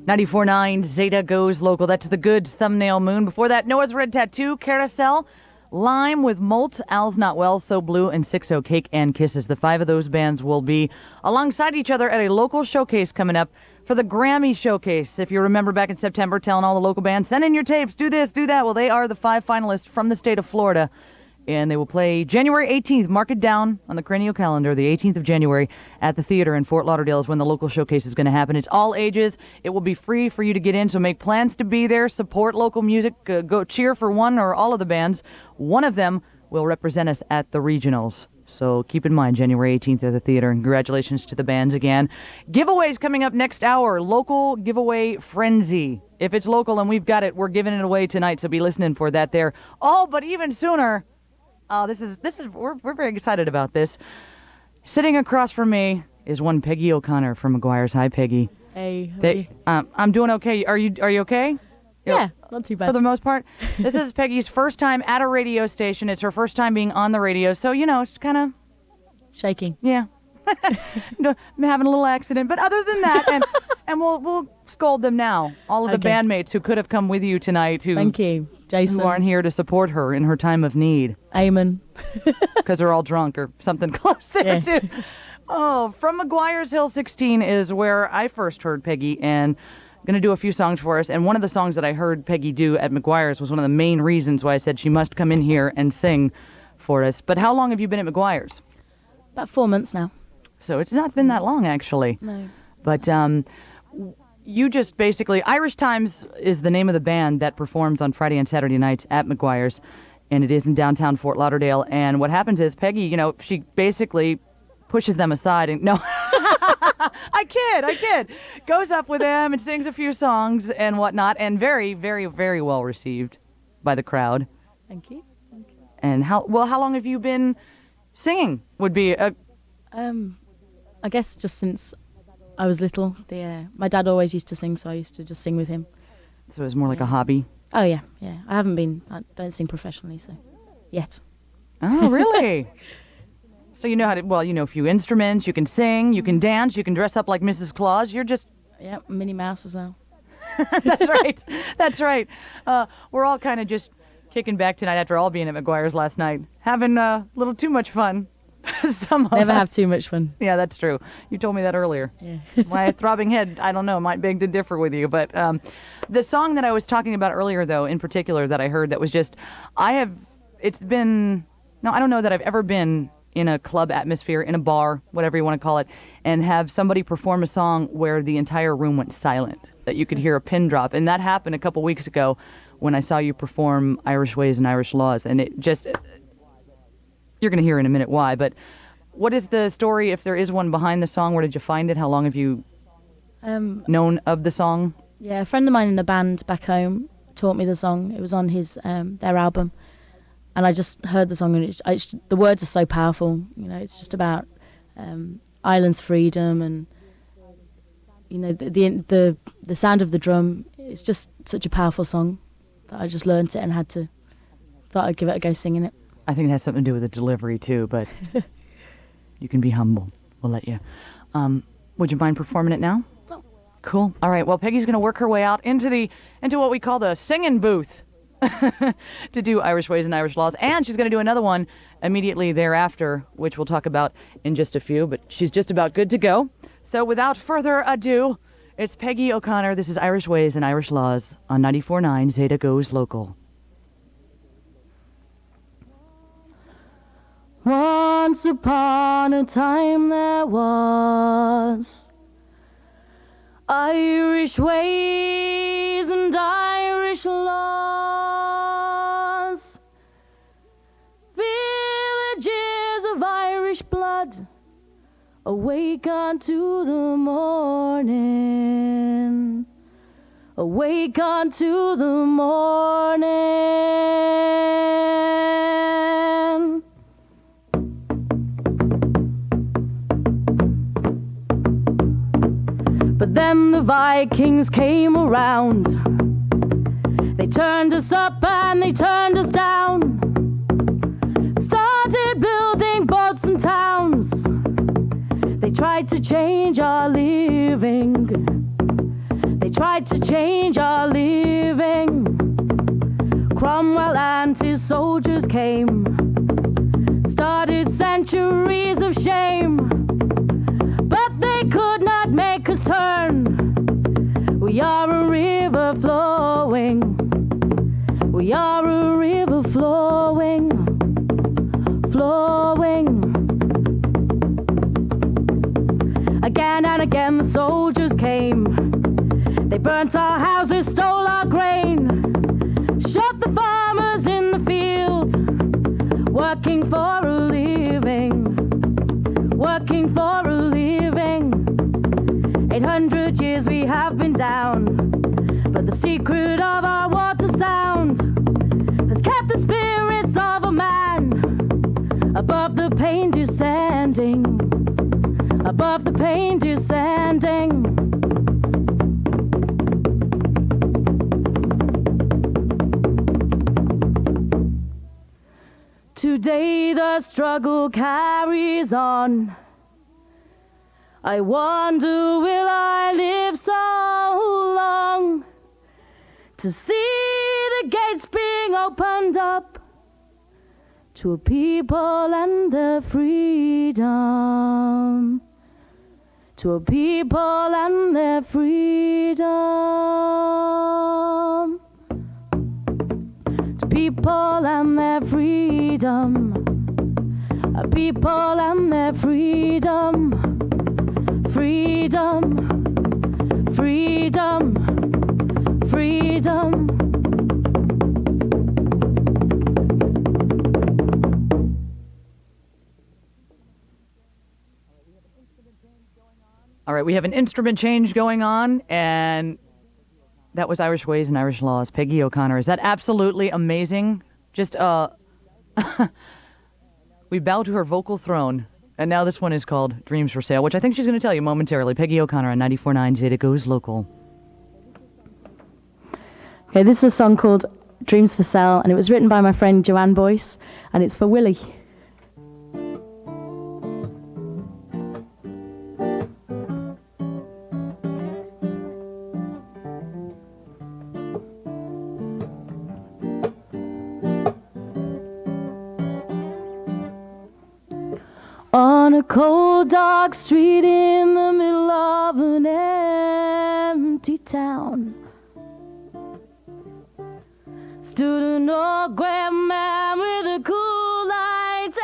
94.9 Zeta goes local. That's the Goods, Thumbnail Moon. Before that, Noah's Red Tattoo, Carousel, Lime with Molt, Al's Not Well, So Blue, and 6-0 Cake and Kisses. The 5 of those bands will be alongside each other at a local showcase coming up for the Grammy Showcase. If you remember back in September, telling all the local bands, send in your tapes, do this, do that. Well, they are the 5 finalists from the state of Florida. And they will play January 18th. Mark it down on the cranial calendar. The 18th of January at the theater in Fort Lauderdale is when the local showcase is going to happen. It's all ages. It will be free for you to get in, so make plans to be there. Support local music. Go cheer for one or all of the bands. One of them will represent us at the regionals. So keep in mind, January 18th at the theater. And congratulations to the bands again. Giveaways coming up next hour. Local giveaway frenzy. If it's local and we've got it, we're giving it away tonight, so be listening for that there. Oh, but even sooner... we're very excited about this. Sitting across from me is one Peggy O'Connor from McGuire's. Hi, Peggy. Hey. I'm doing okay. Are you okay? Yeah, not too bad. For the most part. This is Peggy's first time at a radio station. It's her first time being on the radio, so it's kind of shaking. Yeah. No, I'm having a little accident, but other than that, and we'll scold them now. All of the bandmates who could have come with you tonight, thank you, Jason, who aren't here to support her in her time of need. Amen. Because they're all drunk or something close there too. Oh, from McGuire's Hill 16 is where I first heard Peggy, and I'm going to do a few songs for us. And one of the songs that I heard Peggy do at McGuire's was one of the main reasons why I said she must come in here and sing for us. But how long have you been at McGuire's? About 4 months now. So it's not been that long, actually. No. But you just basically... Irish Times is the name of the band that performs on Friday and Saturday nights at McGuire's, and it is in downtown Fort Lauderdale. And what happens is Peggy, she basically pushes them aside and... No. I kid. Goes up with them and sings a few songs and whatnot, and very, very, very well received by the crowd. Thank you. And how long have you been singing? Would be a... I guess just since I was little. My dad always used to sing, so I used to just sing with him. So it was more like a hobby? Oh, yeah. I don't sing professionally, so, yet. Oh, really? So you know how to, you know a few instruments, you can sing, you can dance, you can dress up like Mrs. Claus, you're just... Yeah, Minnie Mouse as well. That's right. We're all kind of just kicking back tonight after all being at McGuire's last night, having a little too much fun. Never have too much fun. Yeah, that's true. You told me that earlier. Yeah. My throbbing head, I don't know, might beg to differ with you. But the song that I was talking about earlier, though, in particular, that I heard that was just, I don't know that I've ever been in a club atmosphere, in a bar, whatever you want to call it, and have somebody perform a song where the entire room went silent, that you could hear a pin drop. And that happened a couple weeks ago when I saw you perform Irish Ways and Irish Laws. And it just... You're going to hear in a minute why, but what is the story, if there is one, behind the song? Where did you find it? How long have you known of the song? Yeah, a friend of mine in a band back home taught me the song. It was on their album, and I just heard the song, and the words are so powerful. It's just about island's freedom, and the sound of the drum. It's just such a powerful song that I just learned it and thought I'd give it a go singing it. I think it has something to do with the delivery, too, but you can be humble. We'll let you. Would you mind performing it now? No. Cool. All right. Well, Peggy's going to work her way out into what we call the singing booth to do Irish Ways and Irish Laws. And she's going to do another one immediately thereafter, which we'll talk about in just a few, but she's just about good to go. So without further ado, it's Peggy O'Connor. This is Irish Ways and Irish Laws on 94.9 Zeta Goes Local. Once upon a time there was Irish ways and Irish laws, villages of Irish blood, awake unto the morning, awake unto the morning. But then the Vikings came around. They turned us up and they turned us down. Started building boats and towns. They tried to change our living. They tried to change our living. Cromwell and his soldiers came, started centuries of shame, but they could not make us turn. We are a river flowing. We are a river flowing, flowing. Again and again the soldiers came. They burnt our houses, stole our grain, shot the farmers in the field, working for a living, working for a living. 800 years we have been down, but the secret of our water sound has kept the spirits of a man above the pain descending, above the pain descending. Today the struggle carries on. I wonder, will I live so long to see the gates being opened up to a people and their freedom, to a people and their freedom, to people and their freedom, a people and their freedom, freedom, freedom, freedom. All right, we have an instrument change going on, and that was Irish Ways and Irish Laws. Peggy O'Connor. Is that absolutely amazing? Just, we bow to her vocal throne. And now this one is called Dreams for Sale, which I think she's going to tell you momentarily. Peggy O'Connor on 94.9 Zeta Goes Local. Okay, this is a song called Dreams for Sale, and it was written by my friend Joanne Boyce, and it's for Willie. On a cold, dark street in the middle of an empty town stood an old gray man with a cool light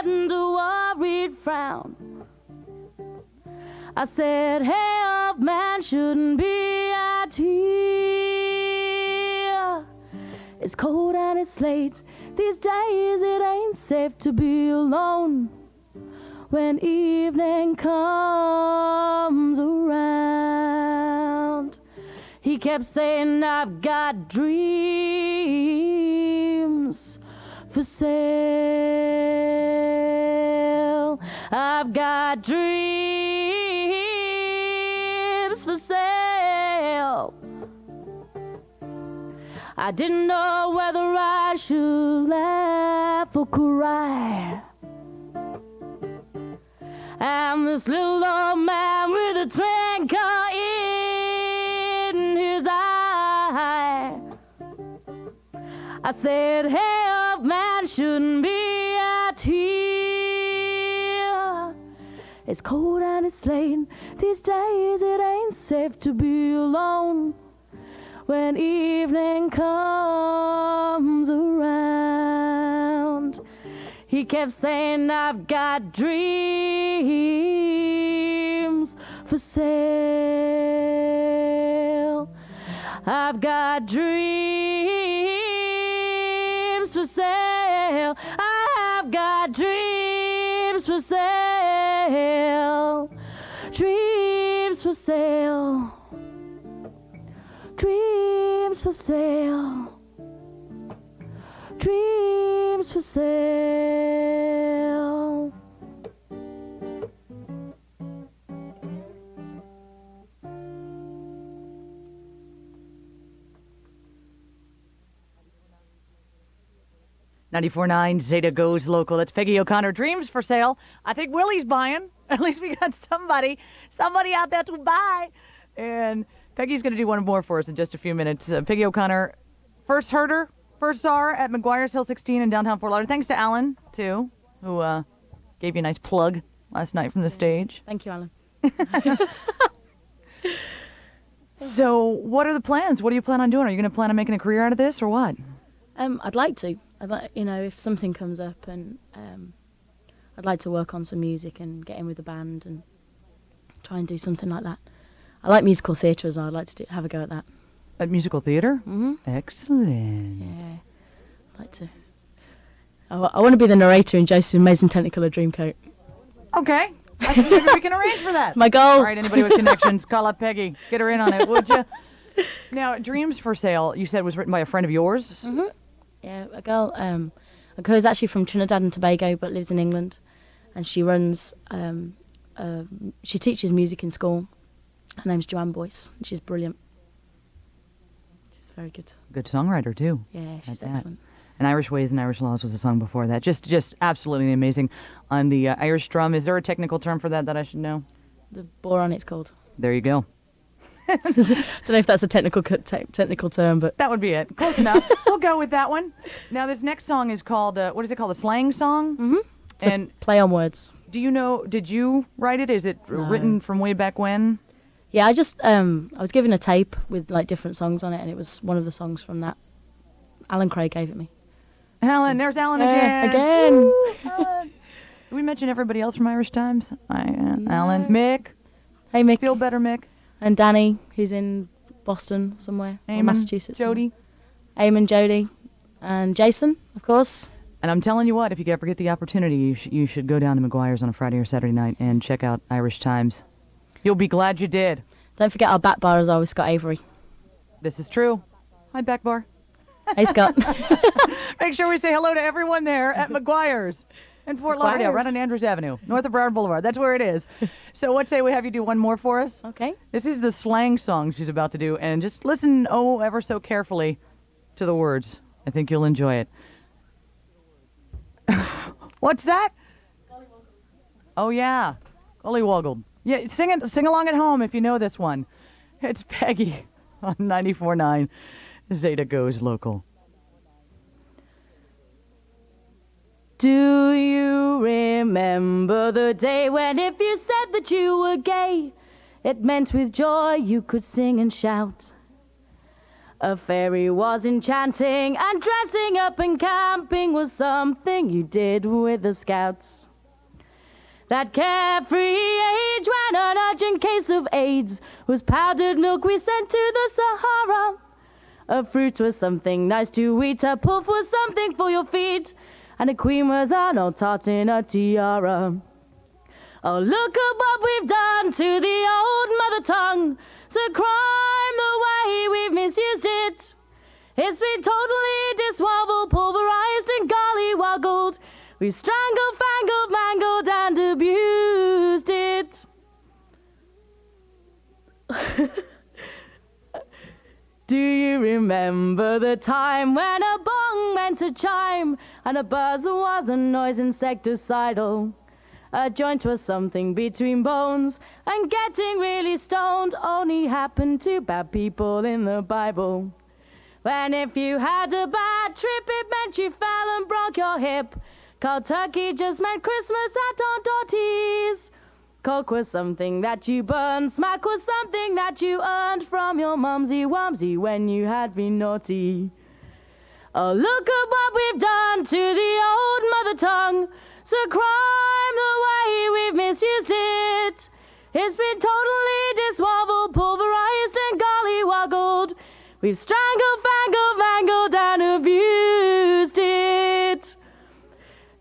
and a worried frown. I said, hey, old man, shouldn't be out here. It's cold and it's late. These days it ain't safe to be alone when evening comes around. He kept saying, I've got dreams for sale. I've got dreams for sale. I didn't know whether I should laugh or cry. And this little old man with a twinkle in his eye, I said, hey, old man, shouldn't be out here. It's cold and it's late. These days it ain't safe to be alone when evening comes around. He kept saying, I've got dreams for sale. I've got dreams for sale. I've got dreams for sale. Dreams for sale. Dreams for sale. Dreams for sale. .9 Zeta Goes Local. That's Peggy O'Connor. Dreams for Sale. I think Willie's buying. At least we got somebody out there to buy. And Peggy's going to do one more for us in just a few minutes. Peggy O'Connor, first saw her at McGuire's Hill 16 in downtown Fort Lauderdale. Thanks to Alan, too, who gave you a nice plug last night from the stage. Thank you, Alan. So what are the plans? What do you plan on doing? Are you going to plan on making a career out of this or what? I'd like to. If something comes up, and I'd like to work on some music and get in with the band and try and do something like that. I like musical theatre as well. I'd like to have a go at that. At musical theatre? Mm-hmm. Excellent. Yeah, I'd like to. I want to be the narrator in Joseph's Amazing Technicolor Dreamcoat. Okay. I think maybe we can arrange for that. It's my goal. All right, anybody with connections, call up Peggy. Get her in on it, would you? Now, Dreams for Sale, you said was written by a friend of yours? Mm-hmm. Yeah, a girl who's actually from Trinidad and Tobago but lives in England, and she runs. She teaches music in school. Her name's Joanne Boyce. And she's brilliant. She's very good. Good songwriter, too. Yeah, she's Like that. excellent. And Irish Ways and Irish Laws was the song before that. Just absolutely amazing. On the Irish drum, is there a technical term for that I should know? The boron, it's called. There you go. Don't know if that's a technical term, but That would be it. Close enough. We'll go with that one. Now, this next song is called, what is it called, a slang song? mm-hmm. It's And a play on words. do you know, did you write it? Is it No. written from way back when? Yeah, I just I was given a tape with like different songs on it, and it was one of the songs from that. Alan Craig gave it me. Alan, there's Alan Yeah, again. again. Woo, Alan. Did we mention everybody else from Irish Times? Alan, Mick. Hey, Mick. Feel better, Mick. And Danny, who's in Boston somewhere, or Eamon, Massachusetts. Jody. Eamon, Jody, and Jason, of course. And I'm telling you what, if you ever get the opportunity, you should go down to McGuire's on a Friday or Saturday night and check out Irish Times. You'll be glad you did. Don't forget our back bar as well with Scott Avery. This is true. Hi, back bar. Hey, Scott. Make sure we say hello to everyone there at McGuire's in Fort Lauderdale, right on Andrews Avenue, north of Broward Boulevard. That's where it is. So what say we have you do one more for us? Okay. This is the slang song she's about to do, and just listen, ever so carefully to the words. I think you'll enjoy it. What's that? Oh, yeah. Gollywoggled. Yeah, sing along at home if you know this one. It's Peggy on 94.9. Zeta Goes Local. Do you remember the day when if you said that you were gay, it meant with joy you could sing and shout? A fairy was enchanting, and dressing up and camping was something you did with the scouts. That carefree age when an urgent case of AIDS was powdered milk we sent to the Sahara. A fruit was something nice to eat, a puff was something for your feet, and a queen was an old tart in a tiara. Oh, look at what we've done to the old mother tongue. It's a crime the way we've misused it. It's been totally diswobbled, pulverized and gollywoggled. We've strangled, fangled, mangled and abused it. Do you remember the time when a bong meant to chime and a buzz was a noise insecticidal? A joint was something between bones, and getting really stoned only happened to bad people in the Bible. When if you had a bad trip, it meant you fell and broke your hip. Cold turkey just meant Christmas at Aunt Dottie's. Coke was something that you burned, smack was something that you earned from your mumsy-wumsy when you had been naughty. Oh, look at what we've done to the old mother tongue. It's a crime the way we've misused it. It's been totally diswobbled, pulverized and gollywoggled. We've strangled, fangled, mangled and abused it.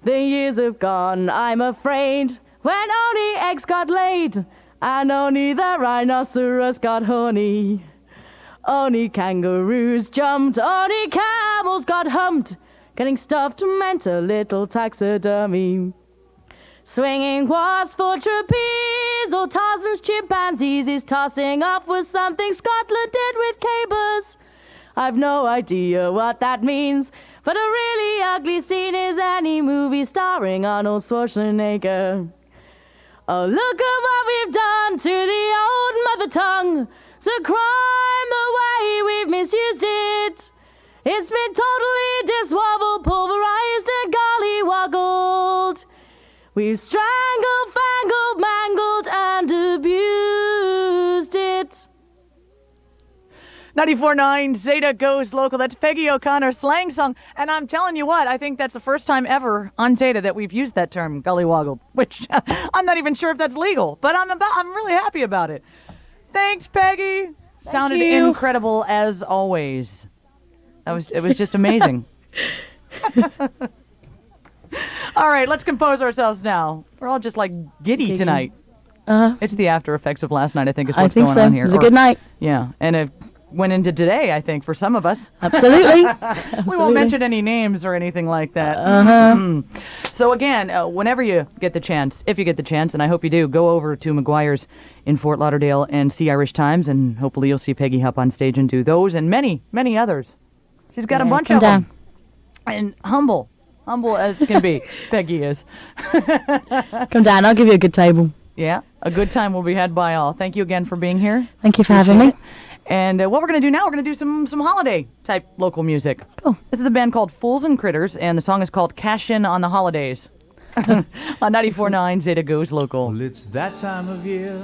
The years have gone, I'm afraid, when only eggs got laid and only the rhinoceros got horny. Only kangaroos jumped, only camels got humped. Getting stuffed meant a little taxidermy. Swinging was for trapeze, or Tarzan's chimpanzees. His tossing up was something Scotland did with cabers. I've no idea what that means, but a really ugly scene is any movie starring Arnold Schwarzenegger. Oh, look at what we've done to the old mother tongue. to crime the way we've misused it. It's been totally diswobbled, pulverized and gollywoggled. We've strangled, fangled, mangled and abused it. 94.9 Zeta goes local. That's Peggy O'Connor's slang song. And I'm telling you what, I think that's the first time ever on Zeta that we've used that term, gullywoggled, which I'm not even sure if that's legal, but I'm really happy about it. Thanks, Peggy. Sounded incredible as always. It was just amazing. All right, let's compose ourselves now. We're all just like giddy tonight. It's the after effects of last night, I think, is what's going on here. It was a good night. Yeah, and it went into today, I think, for some of us. Absolutely. We won't mention any names or anything like that. So again, whenever you get the chance, if you get the chance, and I hope you do, go over to McGuire's in Fort Lauderdale and see Irish Times, and hopefully you'll see Peggy hop on stage and do those and many, many others. She's got a bunch of them. And humble as can be, Peggy is. Come down, I'll give you a good table. Yeah, a good time will be had by all. Thank you again for being here. Thank you for having me. And what we're going to do now, we're going to do some holiday-type local music. Cool. This is a band called Fools and Critters, and the song is called Cash In on the Holidays. On 94.9 Zeta Goes Local. Well, it's that time of year.